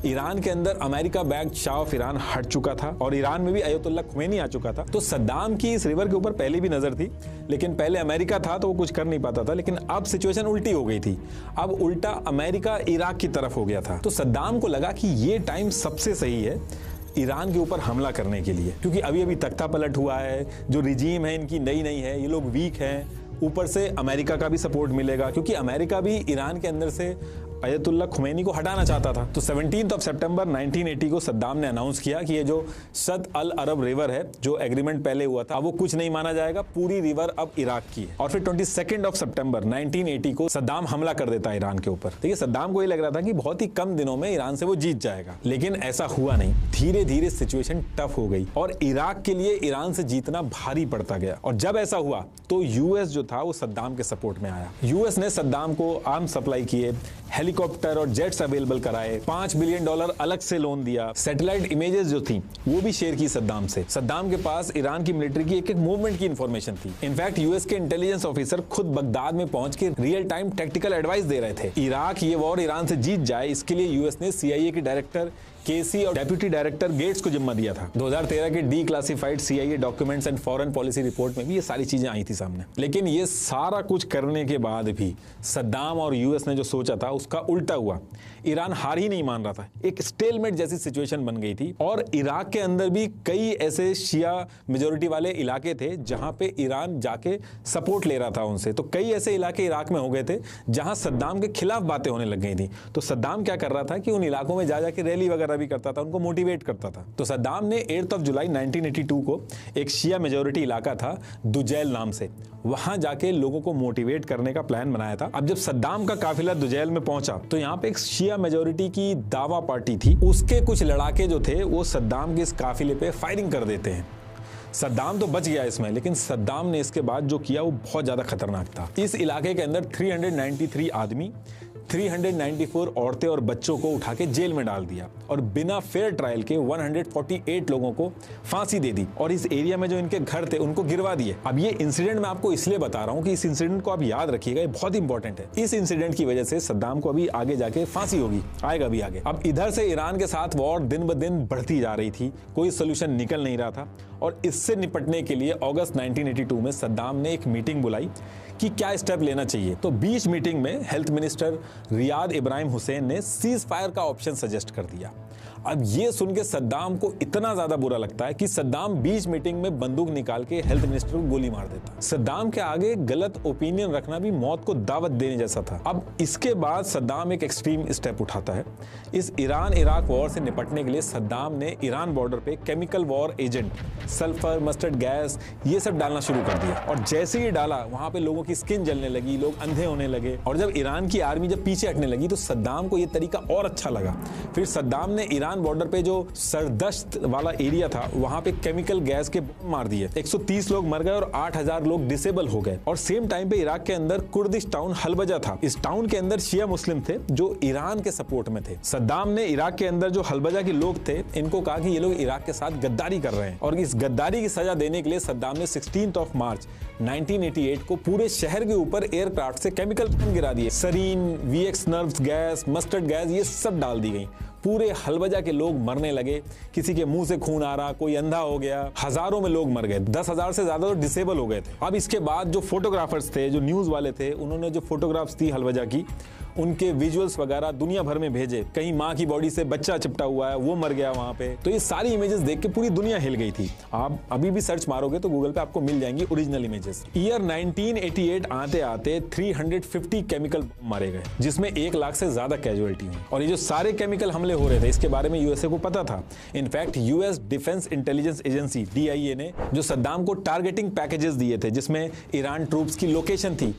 S1: ईरान के अंदर America backed Shah of Iran हट चुका था और ईरान में भी अयतुल्ला खुमैनी आ चुका था। तो सद्दाम की इस रिवर के ऊपर पहले भी नजर थी, लेकिन पहले अमेरिका था तो वो कुछ कर नहीं पाता था, लेकिन अब सिचुएशन उल्टी हो गई थी। अब उल्टा अमेरिका इराक की तरफ हो गया था। तो सद्दाम को लगा कि ये टाइम सबसे सही है ईरान के ऊपर हमला करने के लिए, क्योंकि अभी अभी तख्ता पलट हुआ है, जो रिजीम है इनकी नई नई है, ये लोग वीक हैं, ऊपर से अमेरिका का भी सपोर्ट मिलेगा, क्योंकि अमेरिका भी ईरान के अंदर से अयतुल्ला खुमैनी को हटाना चाहता था। तो 17 सितंबर 1980 को सद्दाम ने अनाउंस किया कि ये जो सद अल अरब रिवर है, जो एग्रीमेंट पहले हुआ था, वो कुछ नहीं माना जाएगा, पूरी रिवर अब इराक की है। और फिर 22 सितंबर 1980 को सद्दाम हमला कर देता है ईरान के ऊपर। देखिए, सद्दाम को ये लग रहा था कि बहुत ही कम दिनों में ईरान से वो जीत जाएगा, लेकिन ऐसा हुआ नहीं। धीरे धीरे सिचुएशन टफ हो गई और इराक के लिए ईरान से जीतना भारी पड़ता गया। और जब ऐसा हुआ तो यूएस जो था वो सद्दाम के सपोर्ट में आया। यूएस ने सद्दाम को आर्म्स सप्लाई किए, हेलीकॉप्टर और जेट्स अवेलेबल कराए, $5 बिलियन अलग से लोन दिया, सैटेलाइट इमेजेस जो थी वो भी शेयर की सद्दाम से। सद्दाम के पास ईरान की मिलिट्री की एक एक मूवमेंट की इंफॉर्मेशन थी। इनफैक्ट यूएस के इंटेलिजेंस ऑफिसर खुद बगदाद में पहुंच के रियल टाइम टैक्टिकल एडवाइस दे रहे थे। इराक ये वॉर ईरान से जीत जाए, इसके लिए यूएस ने सीआईए के डायरेक्टर केसी और डेप्यूटी डायरेक्टर गेट्स को जिम्मा दिया था। 2013 के D classified CIA documents and foreign policy report में भी ये सारी चीजें आई थी सामने। लेकिन ये सारा कुछ करने के बाद भी सद्दाम और यूएस ने जो सोचा था उसका उल्टा हुआ। ईरान हार ही नहीं मान रहा था, एक स्टेलमेट जैसी सिचुएशन बन गई थी। और इराक के अंदर भी कई ऐसे शिया मेजोरिटी वाले इलाके थे जहां पे ईरान जाके सपोर्ट ले रहा था उनसे। तो कई ऐसे इलाके इराक में हो गए थे जहां सद्दाम के खिलाफ बातें होने लग गई थी। तो सद्दाम क्या कर रहा था कि उन इलाकों में जा जाके रैली वगैरह भी करता था, उनको मोटिवेट करता था। तो सद्दाम ने 8 जुलाई 1982 को एक शिया मेजॉरिटी इलाका था दुजैल नाम से, वहां जाके लोगों को मोटिवेट करने का प्लान बनाया था। अब जब सद्दाम का काफिला दुजैल में पहुंचा तो यहाँ पे एक शिया मेजॉरिटी की दावा पार्टी थी, उसके कुछ लड़ाके जो थे वो सद्दाम के इस काफिले पे फायरिंग कर देते हैं। सद्दाम तो बच गया इसमें, लेकिन सद्दाम ने इसके बाद जो किया वो बहुत ज्यादा खतरनाक था। इस इलाके के अंदर 393 आदमी, 394 औरतें और बच्चों को उठा के जेल में डाल दिया और बिना फेयर ट्रायल के 148 लोगों को फांसी दे दी और इस एरिया में जो इनके घर थे उनको गिरवा दिए। अब ये इंसिडेंट मैं आपको इसलिए बता रहा हूं कि इस इंसिडेंट को आप याद रखिएगा, ये बहुत इंपॉर्टेंट है। इस इंसिडेंट की वजह से सद्दाम को अभी आगे जाके फांसी होगी, आएगा भी आगे। अब इधर से ईरान के साथ वॉर दिन ब दिन बढ़ती जा रही थी, कोई सोल्यूशन निकल नहीं रहा था और इससे निपटने के लिए अगस्त 1982 में सद्दाम ने एक मीटिंग बुलाई कि क्या स्टेप लेना चाहिए। तो बीच मीटिंग में health minister Riyadh Ibrahim Hussain ने सीज फायर का ऑप्शन सजेस्ट कर दिया। अब ये सुन के सद्दाम को इतना ज्यादा बुरा लगता है कि सद्दाम बीच मीटिंग में बंदूक निकाल के हेल्थ मिनिस्टर को गोली मार देता। सद्दाम के आगे गलत ओपिनियन रखना भी मौत को दावत देने जैसा था। अब इसके बाद सद्दाम एक एक्सट्रीम स्टेप उठाता है। इस ईरान इराक वॉर से निपटने के लिए सद्दाम ने ईरान बॉर्डर पे chemical war agent, sulphur, mustard gas, ये सब डालना शुरू कर दिया। और जैसे ही डाला वहां पे लोगों की स्किन जलने लगी, लोग अंधे होने लगे। और जब ईरान की आर्मी जब पीछे हटने लगी तो सद्दाम को ये तरीका और अच्छा लगा। फिर सद्दाम ने ईरान बॉर्डर पे जो सरदश्त वाला एरिया था वहां पे केमिकल गैस के मार दिए। 130 लोग मर गए और 8000 लोग डिसेबल हो गए। और सेम टाइम पे इराक के अंदर कुर्दिश टाउन हलबजा था। इस टाउन के अंदर शिया मुस्लिम थे जो ईरान के सपोर्ट में थे। सद्दाम ने इराक के अंदर जो हलबजा के लोग थे इनको कहा कि ये लोग इराक के साथ गद्दारी कर रहे हैं और इस गद्दारी की सजा देने के लिए सद्दाम ने 16 मार्च 1988 को पूरे शहर के ऊपर एयरक्राफ्ट से केमिकल बम गिरा दिए। Sarin, VX nerves gas, mustard gas, ये सब डाल दी गई। पूरे हलबजा के लोग मरने लगे, किसी के मुंह से खून आ रहा, कोई अंधा हो गया, हजारों में लोग मर गए, 10,000 से ज्यादा तो डिसेबल हो गए थे। अब इसके बाद जो फोटोग्राफर्स थे, जो न्यूज वाले थे, उन्होंने जो फोटोग्राफ्स थी हलबजा की, उनके विजुअल्स वगैरह दुनिया भर में भेजे। कहीं माँ की बॉडी से बच्चा चिपटा हुआ है, वो मर गया वहां पे। तो ये सारी इमेजेस देख के पूरी दुनिया हिल गई थी। आप अभी भी सर्च मारोगे तो गूगल पे आपको मिल जाएंगी ओरिजिनल इमेजेस। ईयर 1988 आते आते 350 केमिकल मारे गए, जिसमें 1 लाख से ज्यादा कैजुअलिटी हुई। और ये जो सारे केमिकल हमले हो रहे थे इसके बारे में यूएसए को पता था। In fact US defence intelligence agency DIA ने जो सद्दाम को टारगेटिंग पैकेजेस दिए थे जिसमें ईरान ट्रूप्स की लोकेशन थी,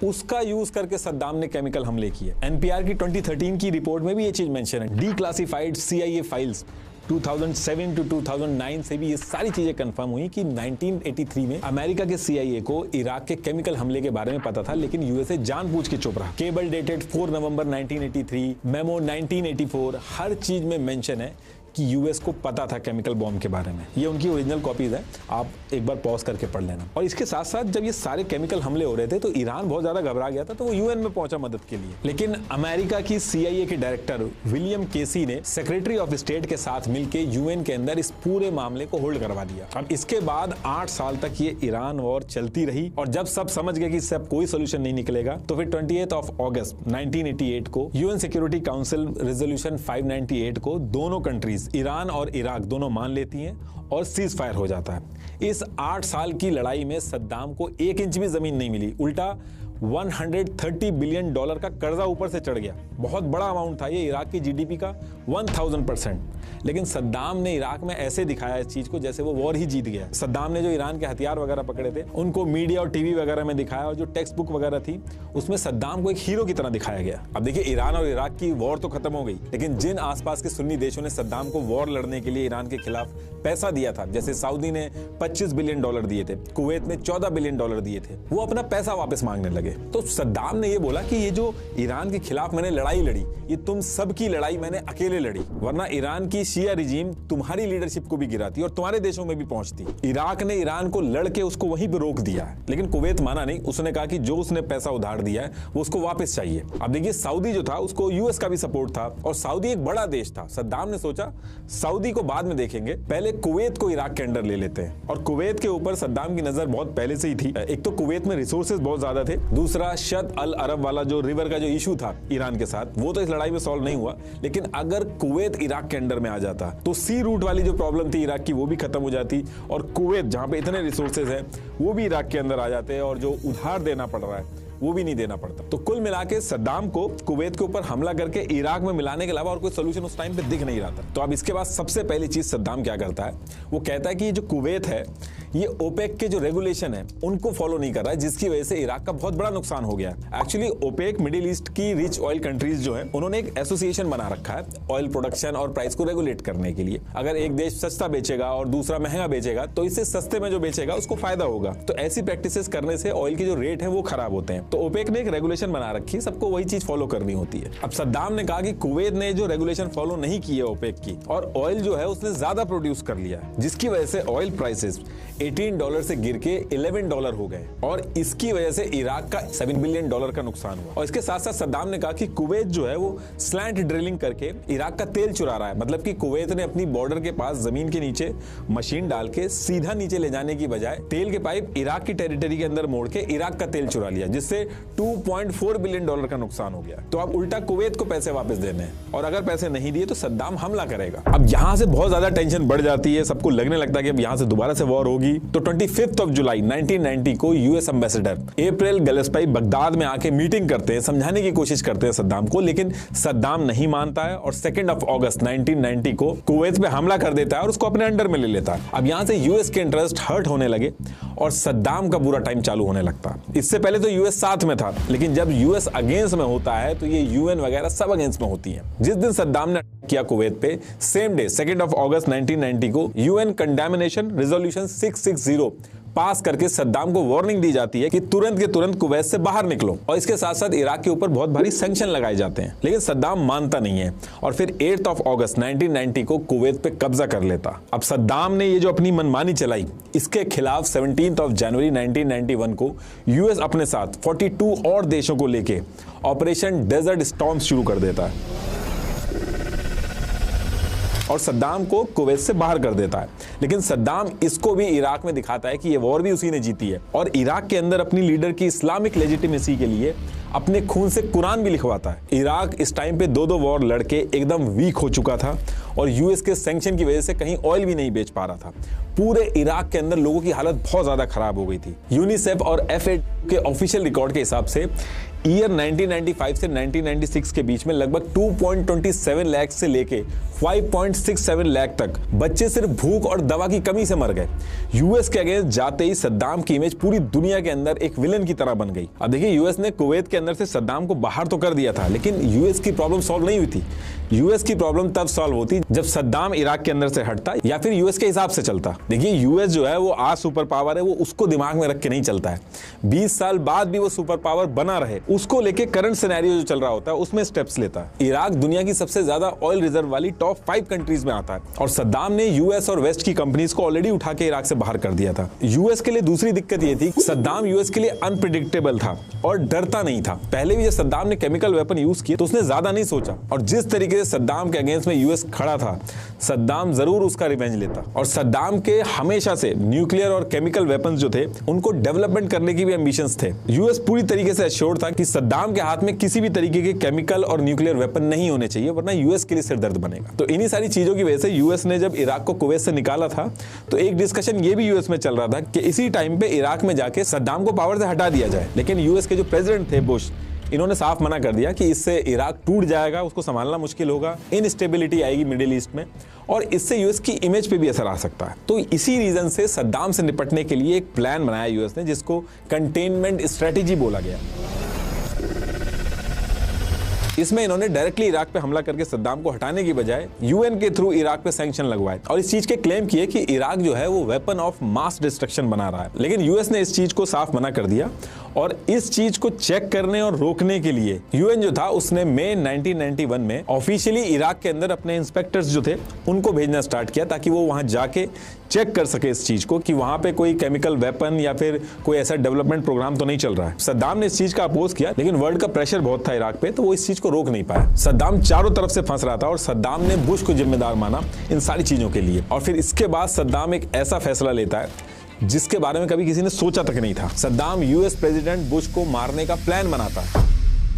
S1: उसका यूज करके सद्दाम ने केमिकल हमले किए। एनपीआर की 2013 की रिपोर्ट में भी ये चीज मेंशन है। D classified CIA files 2007 to 2009 से भी ये सारी चीजें कंफर्म हुई कि 1983 में अमेरिका के CIA को इराक के केमिकल हमले के बारे में पता था, लेकिन यूएसए जानबूझ के चुप रहा। केबल डेटेड 4 नवंबर 1983, मेमो 1984, हर चीज में मेंशन है कि यूएस को पता था केमिकल बॉम्ब के बारे में। ये उनकी ओरिजिनल कॉपीज है, आप एक बार पॉज करके पढ़ लेना। और इसके साथ साथ जब ये सारे केमिकल हमले हो रहे थे तो ईरान बहुत ज्यादा घबरा गया था, तो वो यूएन में पहुंचा मदद के लिए। लेकिन अमेरिका की CIA के डायरेक्टर विलियम केसी ने सेक्रेटरी ऑफ स्टेट के साथ मिलकर यूएन के अंदर इस पूरे मामले को होल्ड करवा दिया। अब इसके बाद 8 साल तक ये ईरान वॉर चलती रही, और जब सब समझ गए कि इससे अब कोई सोल्यूशन नहीं निकलेगा, तो फिर 28 अगस्त 1988 को यूएन सिक्योरिटी काउंसिल रेजोल्यूशन 598 को दोनों कंट्रीज ईरान और इराक दोनों मान लेती हैं और सीज फायर हो जाता है। इस 8 साल की लड़ाई में सद्दाम को 1 इंच भी जमीन नहीं मिली, उल्टा $130 बिलियन का कर्जा ऊपर से चढ़ गया। बहुत बड़ा अमाउंट था ये, इराक की GDP का 1000%। लेकिन सद्दाम ने इराक में ऐसे दिखाया इस चीज को जैसे वो वॉर ही जीत गया। सद्दाम ने जो ईरान के हथियार वगैरह पकड़े थे उनको मीडिया और टीवी वगैरह में दिखाया, और जो टेक्स्ट बुक वगैरह थी उसमें सद्दाम को एक हीरो की तरह दिखाया गया। अब देखिए, ईरान और इराक की वॉर तो खत्म हो गई, लेकिन जिन आसपास के सुन्नी देशों ने सद्दाम को वॉर लड़ने के लिए ईरान के खिलाफ पैसा दिया था, जैसे सऊदी ने $25 बिलियन दिए थे, कुवैत ने $14 बिलियन दिए थे, वो अपना पैसा वापस मांगने लगे। तो सद्दाम ने ये बोला कि ये जो ईरान के खिलाफ मैंने लड़ाई लड़ी, ये तुम सबकी लड़ाई मैंने अकेले लड़ी, वरना ईरान की शिया रिजीम तुम्हारी लीडरशिप को भी गिराती और तुम्हारे देशों में भी पहुंचती। इराक ने ईरान को लड़के उसको वहीं पे रोक दिया, लेकिन कुवैत माना नहीं। उसने कहा कि जो उसने पैसा उधार दिया है वो उसको वापस चाहिए। अब देखिए, सऊदी जो था उसको यूएस का भी सपोर्ट था, और सऊदी एक बड़ा देश था। सद्दाम ने सोचा सऊदी को बाद में देखेंगे, पहले कुवैत को इराक के अंडर ले लेते हैं। और कुवैत के ऊपर सद्दाम की नजर बहुत पहले से ही थी। एक तो कुवैत में रिसोर्सेज बहुत ज्यादा थे, दूसरा शद अल अरब वाला जो रिवर का जो इशू था ईरान के साथ, वो तो इस लड़ाई में सॉल्व नहीं हुआ। लेकिन अगर कुवैत इराक के अंडर में आ जाता तो सी रूट वाली जो प्रॉब्लम थी इराक की वो भी खत्म हो जाती, और कुवैत जहां पे इतने रिसोर्सेज हैं वो भी इराक के अंदर आ जाते, और जो उधार देना पड़ रहा है वो भी नहीं देना पड़ता। तो कुल मिला के सद्दाम को कुवैत के ऊपर हमला करके इराक में मिलाने के अलावा और कोई सोल्यूशन उस टाइम पे दिख नहीं रहा था। तो अब इसके बाद सबसे पहली चीज सद्दाम क्या करता है, वो कहता है कि ये जो कुवैत है ये ओपेक के जो रेगुलेशन है उनको फॉलो नहीं कर रहा है, जिसकी वजह से इराक का बहुत बड़ा नुकसान हो गया। एक्चुअली ओपेक मिडिल ईस्ट की रिच ऑयल कंट्रीज जो है उन्होंने एक एसोसिएशन बना रखा है ऑयल प्रोडक्शन और प्राइस को रेगुलेट करने के लिए। अगर एक देश सस्ता बेचेगा और दूसरा महंगा बेचेगा तो इससे सस्ते में जो बेचेगा उसको फायदा होगा। तो ऐसी प्रैक्टिसेस करने से ऑयल के जो रेट है वो खराब होते हैं। तो ओपेक ने एक रेगुलेशन बना रखी है, सबको वही चीज फॉलो करनी होती है। अब सद्दाम ने कहा कि कुवैत ने जो रेगुलेशन फॉलो नहीं की है ओपेक की, और ऑयल जो है उसने ज्यादा प्रोड्यूस कर लिया है, जिसकी वजह से ऑयल प्राइसेस $18 से गिर के $11 हो गए, और इसकी वजह से इराक का $7 बिलियन का नुकसान हुआ। और इसके साथ साथ सद्दाम ने कहा कि कुवैत जो है वो स्लैंट ड्रिलिंग करके इराक का तेल चुरा रहा है। मतलब कि कुवैत ने अपनी बॉर्डर के पास जमीन के नीचे मशीन डाल के सीधा नीचे ले जाने की बजाय तेल के पाइप इराक की टेरिटरी के अंदर मोड़ के इराक का तेल चुरा लिया, जिससे $2.4 बिलियन का नुकसान हो गया। तो अब उल्टा कुवैत को पैसे वापस देने हैं, और अगर पैसे नहीं दिए तो सद्दाम हमला करेगा। अब यहां से बहुत ज्यादा टेंशन बढ़ जाती है, सबको लगने लगता है कि अब यहां से दोबारा से वॉर होगी। तो 25 जुलाई 1990 को यूएस एम्बेसडर एप्रल गलेस्पाई बगदाद में आके मीटिंग करते हैं, समझाने की कोशिश करते हैं सद्दाम को, लेकिन सद्दाम नहीं मानता है और 2 अगस्त 1990 को कुवैत पे हमला कर देता है और उसको अपने अंडर में ले लेता है। अब यहां से यूएस के इंटरेस्ट हर्ट होने लगे और सद्दाम का बुरा टाइम चालू होने लगता। इससे पहले तो यूएस साथ में था, लेकिन जब यूएस अगेंस्ट में होता है तो ये यूएन वगैरह सब अगेंस्ट में होती है। जिस दिन सद्दाम ने किया कुवैत पे, सेम डे 2 अगस्त 1990 को यूएन कंडेमनेशन रेजोल्यूशन 660 पास करके सद्दाम को वार्निंग दी जाती है कि तुरंत के तुरंत कुवैत से बाहर निकलो, और इसके साथ साथ इराक के ऊपर बहुत भारी सैंक्शन लगाए जाते हैं। लेकिन सद्दाम मानता नहीं है और फिर 8 अगस्त 1990 को कुवैत पे कब्जा कर लेता। अब सद्दाम ने ये जो अपनी मनमानी चलाई, इसके खिलाफ 17 जनवरी 1991 को यूएस अपने साथ 42 और देशों को लेके ऑपरेशन डेजर्ट स्टॉर्म शुरू कर देता है और सद्दाम को कुवैत से बाहर कर देता है। लेकिन सद्दाम इसको भी इराक में दिखाता है कि ये वॉर भी उसी ने जीती है, और इराक के अंदर अपनी लीडर की इस्लामिक लेजिटिमेसी के लिए अपने खून से कुरान भी लिखवाता है। इराक इस टाइम पे 2 वॉर लड़के एकदम वीक हो चुका था और यूएस के सैंक्शन की वजह से कहीं ऑयल भी नहीं बेच पा रहा था। पूरे इराक के अंदर लोगों की हालत बहुत ज्यादा खराब हो गई थी। यूनिसेफ और FAO के ऑफिशियल रिकॉर्ड के हिसाब से ईयर 1995 से 1996 के बीच में लगभग 2.27 लाख से लेके 5.67 लाख तक बच्चे सिर्फ भूख और दवा की कमी से मर गए। यूएस के अगेंस्ट जाते ही सद्दाम की इमेज पूरी दुनिया के अंदर एक विलन की तरह बन गई। अब देखिए, यूएस ने कुवैत के अंदर से सद्दाम को बाहर तो कर दिया था, लेकिन यूएस की प्रॉब्लम सॉल्व नहीं हुई थी। यूएस की प्रॉब्लम तब सॉल्व होती जब सद्दाम इराक के अंदर से हटता या फिर यूएस के हिसाब से चलता। देखिए, यूएस जो है वो आज सुपर पावर है, वो उसको दिमाग में रख के नहीं चलता है। 20 साल बाद भी वो सुपर पावर बना रहे, उसको लेके करंट सिनेरियो जो चल रहा होता है उसमें स्टेप्स लेता है। इराक दुनिया की सबसे ज्यादा ऑयल रिजर्व वाली टॉप 5 कंट्रीज में आता है और सद्दाम ने यूएस और वेस्ट की कंपनीज को ऑलरेडी उठा के इराक से बाहर कर दिया था। यूएस के लिए दूसरी दिक्कत ये थी, सद्दाम यूएस के लिए अनप्रिडिक्टेबल था और डरता नहीं था। पहले भी जब सद्दाम ने केमिकल वेपन यूज किए तो उसने ज्यादा नहीं सोचा, और जिस तरीके से सद्दाम के अगेंस्ट में यूएस खड़ा था, सद्दाम जरूर उसका रिवेंज लेता। और सद्दाम के हमेशा से न्यूक्लियर और केमिकल वेपन्स जो थे उनको डेवलपमेंट करने की भी एम्बिशंस थे। यूएस पूरी तरीके से एश्योर्ड था कि सद्दाम के हाथ में किसी भी तरीके के केमिकल और न्यूक्लियर वेपन नहीं होने चाहिए, वरना यूएस के लिए सिरदर्द बनेगा। तो इन्हीं सारी चीजों की वजह से यूएस ने जब इराक को कुवैत से निकाला था तो एक डिस्कशन ये भी यूएस में चल रहा था कि इसी टाइम पे इराक में जाके सद्दाम को पावर से हटा दिया जाए। लेकिन यूएस के जो प्रेसिडेंट थे बुश, इन्होंने साफ मना कर दिया कि इससे इराक टूट जाएगा, उसको संभालना मुश्किल होगा, इनस्टेबिलिटी आएगी मिडिल ईस्ट में और इससे यूएस की इमेज पे भी असर आ सकता है। तो इसी रीजन से सद्दाम से निपटने के लिए एक प्लान बनाया यूएस ने, जिसको कंटेनमेंट स्ट्रेटेजी बोला गया। इसमें इन्होंने डायरेक्टली इराक पे हमला करके सद्दाम को हटाने की बजाय यूएन के थ्रू इराक पे सैंक्शन लगवाए और इस चीज के क्लेम किए कि इराक जो है वो वेपन ऑफ मास डिस्ट्रक्शन बना रहा है। लेकिन यूएस ने इस चीज को साफ मना कर दिया और इस चीज को चेक करने और रोकने के लिए यूएन जो था उसने मई 1991 में ऑफिशियली इराक के अंदर अपने इंस्पेक्टर्स जो थे उनको भेजना स्टार्ट किया, ताकि वो वहां जाके चेक कर सके इस चीज को कि वहां पे कोई केमिकल वेपन या फिर कोई ऐसा डेवलपमेंट प्रोग्राम तो नहीं चल रहा है। सद्दाम ने इस चीज का अपोज किया, लेकिन वर्ल्ड का प्रेशर बहुत था इराक पे, तो वो इस चीज को रोक नहीं पाया। सद्दाम चारों तरफ से फंस रहा था और सद्दाम ने बुश को जिम्मेदार माना इन सारी चीजों के लिए। और फिर इसके बाद सद्दाम एक ऐसा फैसला लेता है जिसके बारे में कभी किसी ने सोचा तक नहीं था। सद्दाम यूएस प्रेसिडेंट बुश को मारने का प्लान बनाता है।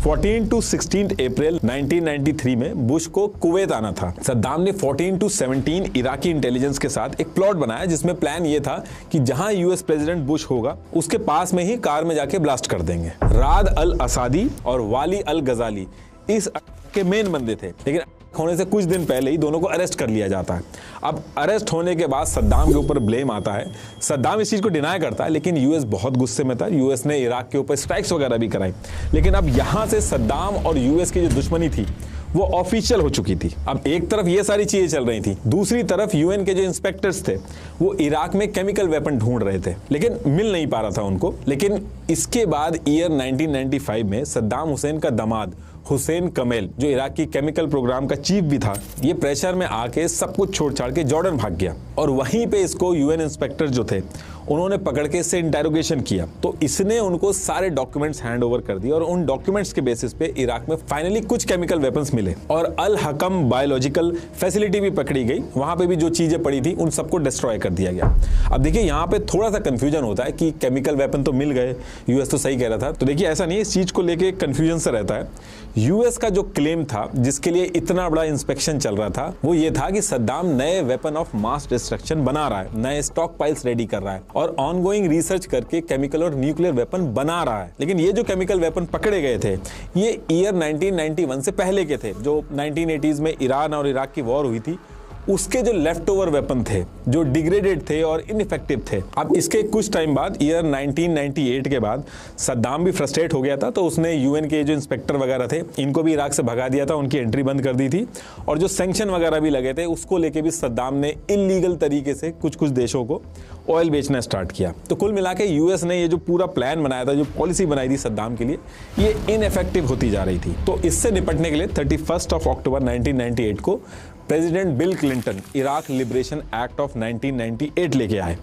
S1: 14 to 16 अप्रैल 1993 में बुश को कुवैत आना था। सद्दाम ने 14 to 17 इराकी इंटेलिजेंस के साथ एक प्लॉट बनाया, जिसमें प्लान ये था कि जहां यूएस प्रेसिडेंट बुश होगा उसके पास में ही कार में जाके ब्लास्ट कर देंगे। राद अल असादी और वाली अल गजाली इस के मेन बंदे थे, लेकिन होने से कुछ दिन पहले ही दोनों को अरेस्ट कर लिया जाता है। अब अरेस्ट होने के बाद सद्दाम के ऊपर ब्लेम आता है। सद्दाम इस चीज को डिनाई करता है, लेकिन यूएस बहुत गुस्से में था। यूएस ने इराक के ऊपर स्ट्राइक्स वगैरह भी कराई, लेकिन अब यहां से सद्दाम और यूएस की जो दुश्मनी थी वो ऑफिशियल हो चुकी थी। अब एक तरफ ये सारी चीजें चल रही थी, दूसरी तरफ यूएन के जो इंस्पेक्टर्स थे वो इराक में केमिकल वेपन ढूंढ रहे थे, लेकिन मिल नहीं पा रहा था उनको। लेकिन इसके बाद ईयर 1995 में सद्दाम हुसैन का दामाद हुसैन कमेल, जो इराक की केमिकल प्रोग्राम का चीफ भी था, ये प्रेशर में आके सब कुछ छोड़ छाड़ के जॉर्डन भाग गया और वहीं पे इसको यूएन इंस्पेक्टर जो थे उन्होंने पकड़ के इससे इंटेरोगेशन किया। तो इसने उनको सारे डॉक्यूमेंट्स हैंड ओवर कर दिए और उन डॉक्यूमेंट्स के बेसिस पे इराक में फाइनली कुछ केमिकल वेपन्स मिले और अल हकम बायोलॉजिकल फैसिलिटी भी पकड़ी गई। वहां पे भी जो चीजें पड़ी थी उन सबको डिस्ट्रॉय कर दिया गया। अब देखिए, यहाँ पे थोड़ा सा कंफ्यूजन होता है कि केमिकल वेपन तो मिल गए, यूएस तो सही कह रहा था। तो देखिए, ऐसा नहीं है, इस चीज को लेके कंफ्यूजन सा रहता है। यूएस का जो क्लेम था, जिसके लिए इतना बड़ा इंस्पेक्शन चल रहा था, वो ये था कि सद्दाम नए वेपन ऑफ मास डिस्ट्रक्शन बना रहा है, नए स्टॉक पाइल्स रेडी कर रहा है और ऑनगोइंग रिसर्च करके केमिकल और न्यूक्लियर वेपन बना रहा है। लेकिन ये जो केमिकल वेपन पकड़े गए थे ये ईयर 1991 से पहले के थे, जो 1980s में ईरान और इराक की वॉर हुई थी उसके जो लेफ्ट ओवर वेपन थे, जो डिग्रेडेड थे और इनइफेक्टिव थे। अब इसके कुछ टाइम बाद ईयर 1998 के बाद सद्दाम भी फ्रस्ट्रेट हो गया था, तो उसने यूएन के जो इंस्पेक्टर वगैरह थे इनको भी इराक से भगा दिया था, उनकी एंट्री बंद कर दी थी और जो सैंक्शन वगैरह भी लगे थे उसको लेके भी सद्दाम ने इलीगल तरीके से कुछ देशों को ऑयल बेचना स्टार्ट किया। तो कुल मिला के यूएस ने ये जो पूरा प्लान बनाया था, जो पॉलिसी बनाई थी सद्दाम के लिए, ये इनइफेक्टिव होती जा रही थी। तो इससे निपटने के लिए 31 अक्टूबर 1998 को president bill Clinton Iraq liberation act of 1998 लेके आए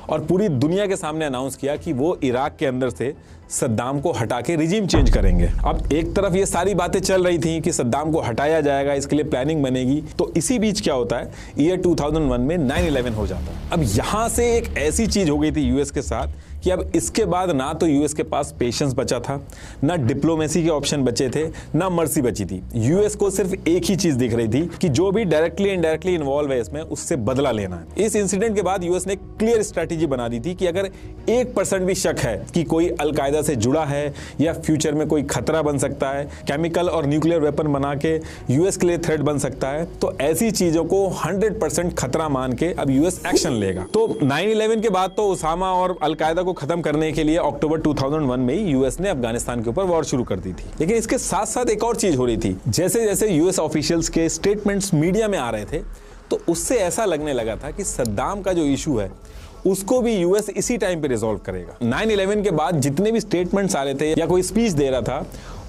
S1: और पूरी दुनिया के सामने अनाउंस किया कि वो इराक के अंदर से सद्दाम को हटा के रिजीम चेंज करेंगे। अब एक तरफ ये सारी बातें चल रही थी कि सद्दाम को हटाया जाएगा, इसके लिए प्लानिंग बनेगी, तो इसी बीच क्या होता है, ईयर 2001 में 9/11 हो जाता है। अब यहां से एक ऐसी चीज हो गई थी यूएस के साथ कि अब इसके बाद ना तो यूएस के पास पेशेंस बचा था, ना डिप्लोमेसी के ऑप्शन बचे थे, ना मर्सी बची थी। यूएस को सिर्फ एक ही चीज दिख रही थी कि जो भी डायरेक्टली इनडायरेक्टली इन्वॉल्व है इसमें, उससे बदला लेना है। इस इंसिडेंट के बाद यूएस ने क्लियर स्ट्रैटेजी बना दी थी कि अगर 1% भी शक है कि कोई अलकायदा से जुड़ा है या फ्यूचर में कोई खतरा बन सकता है, केमिकल और न्यूक्लियर वेपन बना के यूएस के लिए थ्रेट बन सकता है, तो ऐसी चीजों को 100% खतरा मान के अब यूएस एक्शन लेगा। तो 9/11 के बाद तो उसामा और अलकायदा को खत्म करने के लिए अक्टूबर 2001 में यूएस ने अफगानिस्तान के ऊपर वॉर शुरू कर दी थी। लेकिन इसके साथ साथ एक और चीज हो रही थी, जैसे जैसे यूएस ऑफिशियल्स के स्टेटमेंट्स मीडिया में आ रहे थे, तो उससे ऐसा लगने लगा था कि सद्दाम का जो इशू है उसको भी यूएस इसी टाइम पे रिजॉल्व करेगा। 9/11 के बाद जितने भी स्टेटमेंट्स आ रहे थे या कोई स्पीच दे रहा था,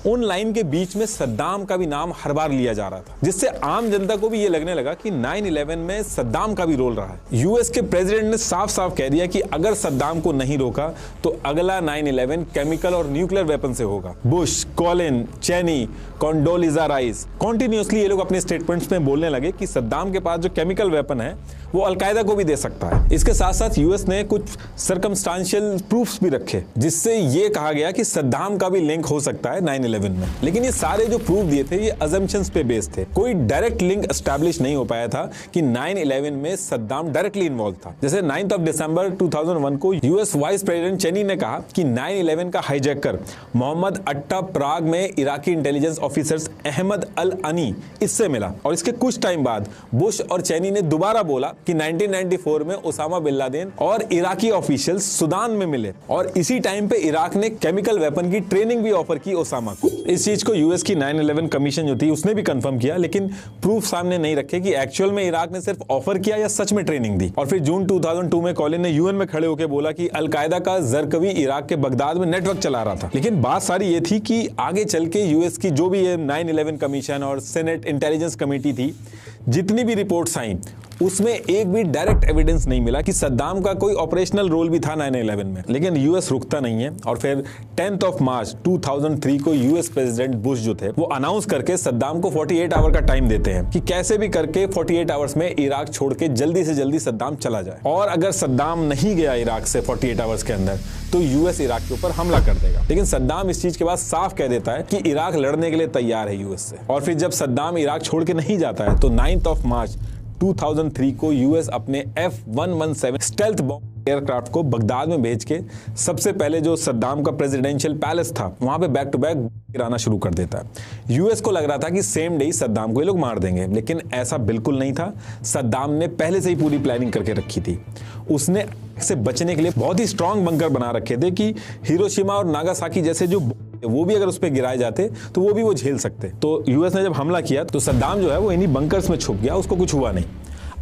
S1: उन लाइन के बीच में सद्दाम का भी नाम हर बार लिया जा रहा था, जिससे आम जनता को भी ये लगने लगा कि 9/11 में सद्दाम का भी रोल रहा है। यूएस के प्रेसिडेंट ने साफ साफ कह दिया कि अगर सद्दाम को नहीं रोका तो अगला 9/11 केमिकल और न्यूक्लियर वेपन से होगा। बुश, कॉलिन, चेनी, कॉन्डोलिजा राइस, कॉन्टिन्यूसली ये लोग अपने स्टेटमेंट्स में बोलने लगे कि सद्दाम के पास जो केमिकल वेपन है वो अलकायदा को भी दे सकता है। इसके साथ साथ यूएस ने कुछ सर्कमस्टांशियल प्रूफ्स भी रखे, जिससे ये कहा गया कि सद्दाम का भी लिंक हो सकता है 9/11 में। लेकिन ये सारे जो प्रूफ दिए थे ये अजम्पशंस पे बेस्ड थे, कोई डायरेक्ट लिंक एस्टैब्लिश नहीं हो पाया था कि 9/11 में सद्दाम डायरेक्टली इन्वॉल्व था। जैसे 9 दिसंबर 2001 को यूएस वाइस प्रेसिडेंट चेनी ने कहा कि 9/11 का हाईजैकर मोहम्मद अट्टा प्राग में इराकी इंटेलिजेंस ऑफिसर्स अहमद अल अनी इससे मिला। और इसके कुछ टाइम बाद बुश और चेनी ने दोबारा बोला कि 1994 में ओसामा बिन लादेन और इराकी ऑफिशियल्स सुदान में मिले, और इसी टाइम पे इराक ने केमिकल वेपन की ट्रेनिंग भी ऑफर की ओसामा को। इस चीज को यूएस की 9/11 कमीशन जो थी उसने भी कंफर्म किया, लेकिन प्रूफ सामने नहीं रखे कि एक्चुअल में इराक ने सिर्फ ऑफर किया या सच में ट्रेनिंग दी। और फिर जून 2002 में कॉलिन ने यूएन में खड़े होकर बोला कि अलकायदा का जरकवी इराक के बगदाद में नेटवर्क चला रहा था। लेकिन बात सारी ये थी कि आगे चल के यूएस की जो भी 9/11 कमीशन और सेनेट इंटेलिजेंस कमेटी थी, जितनी भी रिपोर्ट्स आई उसमें एक भी डायरेक्ट एविडेंस नहीं मिला कि सद्दाम का कोई ऑपरेशनल रोल भी था 9/11 में। लेकिन यूएस रुकता नहीं है, और फिर 10 मार्च 2003 को यूएस प्रेसिडेंट बुश जो थे वो अनाउंस करके सद्दाम को 48 आवर का टाइम देते हैं कि कैसे भी करके 48 आवर्स में इराक छोड़ के जल्दी से जल्दी सद्दाम चला जाए। और अगर सद्दाम नहीं गया इराक से 48 आवर्स के अंदर तो यूएस इराक के ऊपर हमला कर देगा। लेकिन सद्दाम इस चीज के बाद साफ कह देता है कि इराक लड़ने के लिए तैयार है यूएस से। और फिर जब सद्दाम इराक छोड़ के नहीं जाता है तो 9 मार्च 2003 को यूएस अपने F-117 स्टेल्थ बॉम्ब एयरक्राफ्ट को बगदाद में भेज के सबसे पहले जो सद्दाम का प्रेसिडेंशियल पैलेस था वहां पे बैक टू बैक गिराना शुरू कर देता है। यूएस को लग रहा था कि सेम डे ही सद्दाम को ये लोग मार देंगे, लेकिन ऐसा बिल्कुल नहीं था। सद्दाम ने पहले से ही पूरी प्लानिंग करके रखी थी। उसने से बचने के लिए बहुत ही स्ट्रांग बंकर बना रखे थे कि हिरोशिमा और नागासाकी जैसे जो वो भी अगर उस पर गिराए जाते तो वो भी वो झेल सकते। तो यूएस ने जब हमला किया तो सद्दाम जो है वो इन्हीं बंकर्स में छुप गया, उसको कुछ हुआ नहीं।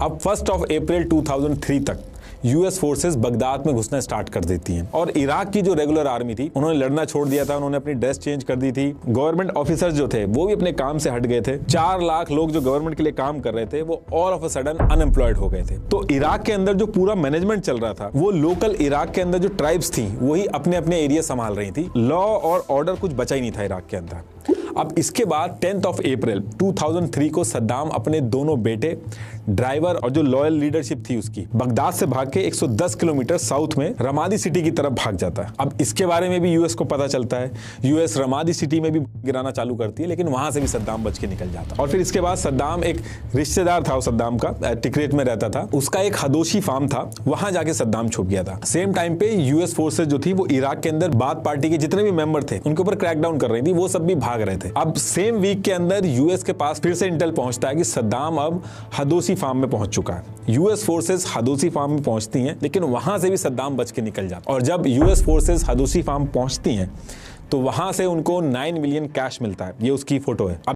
S1: अब 1 अप्रैल 2003 तक यूएस फोर्सेस बगदाद में घुसना स्टार्ट कर देती हैं, और इराक की जो रेगुलर आर्मी थी उन्होंने लड़ना छोड़ दिया था, उन्होंने अपनी ड्रेस चेंज कर दी थी। गवर्नमेंट ऑफिसर्स जो थे वो भी अपने काम से हट गए थे। 4 लाख लोग जो गवर्नमेंट के लिए काम कर रहे थे वो all of a sudden unemployed हो गए थे। तो इराक के अंदर जो पूरा मैनेजमेंट चल रहा था वो लोकल इराक के अंदर जो ट्राइब्स थी वही अपने अपने एरिया संभाल रही थी। लॉ और ऑर्डर कुछ बचा ही नहीं था इराक के अंदर। अब इसके बाद 10 अप्रैल 2003 को सद्दाम अपने दोनों बेटे, ड्राइवर और जो लॉयल लीडरशिप थी उसकी बगदाद से भाग के 110 किलोमीटर साउथ में रमादी सिटी की तरफ भाग जाता है। अब इसके बारे में भी यूएस को पता चलता है। यूएस रमादी सिटी में भी गिराना चालू करती है, लेकिन वहां से भी सद्दाम बच के निकल जाता है। और फिर इसके बाद सद्दाम एक रिश्तेदार था सद्दाम का, टिकरेट में रहता था, उसका एक हदोशी फार्म था, वहां जाके सद्दाम छुप गया था। सेम टाइम पे यूएस फोर्सेज जो थी वो इराक के अंदर बाथ पार्टी के जितने भी मेंबर थे उनके ऊपर क्रैकडाउन कर रही थी, वो सब भी भाग रहे थे। अब सेम वीक के अंदर यूएस के पास फिर से इंटेल पहुंचता है कि सद्दाम अब हदोसी फार्म में पहुंच चुका है। यूएस फोर्सेस हदोसी फार्म में पहुंचती हैं, लेकिन वहां से भी सद्दाम बच के निकल जाता है। और जब यूएस फोर्सेस हदोसी फार्म पहुंचती हैं तो वहां से उनको 9 मिलियन कैश मिलता है। ये उसकी फोटो है।